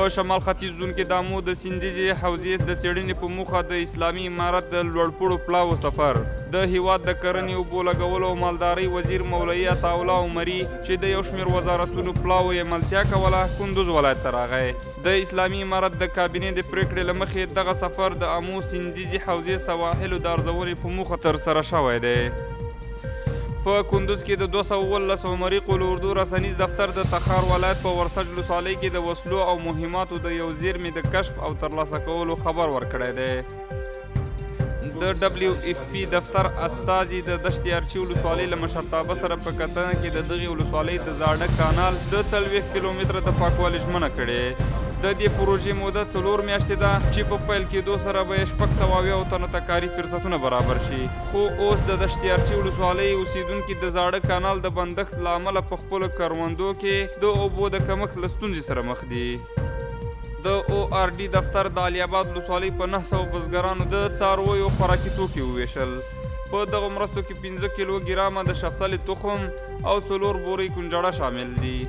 په شمال ختیځ زون کې د آمو د سیندیزې حوزې د څېړنې په موخه د اسلامي امارت د لوړپوړو پلاوو سفر د هیواد د کرنې اوبو لګولو او مالدارۍ وزیر مولوي عطاالله عمري چې د یو شمېر وزارتونو پلاوو یې ملتیا کوله کندوز ولایت ته راغی. د اسلامي امارت د کابینې د پرېکړې له مخې دغه سفر د آمو سیندیزې حوزې سواحلو د ارزونې په موخه ترسره شوی دی. په کندوز کې د 219 عمري قول اردو رسنیز دفتر د تخار ولایت په ورسج ولسوالۍ کې د وسلو او مهماتو د یو زیرمې د کشف او ترلاسه کولو خبر ورکړی دی. د WFP دفتر استازي د دشت یارچي ولسوالۍ له مشرتابه سره په کتنه کې د دغې ولسوالۍ د زاړه کانال د 40 کیلومتره د پاکوالي ژمنه کړې. د دې پروژې موده 4 میاشتې ده چې په پیل کېدو سره به یې 680 تنو ته کاري فرصتونه برابر شي. خو اوس د دشت یارچي ولسوالۍ اوسیدونکي د زاړه کانال د بندښت له امله په خپلو کروندو کې د اوبو د کمښت له ستونزې سره مخ دي. د ORD دفتر د علي آباد ولسوالۍ په 900 بزګرانو د څارویو خوراکي توکي وویشل. په دغو مرستو کې 15 کیلو ګرامه د شفتالي تخم او 4 بورې کنجړه شامل دي.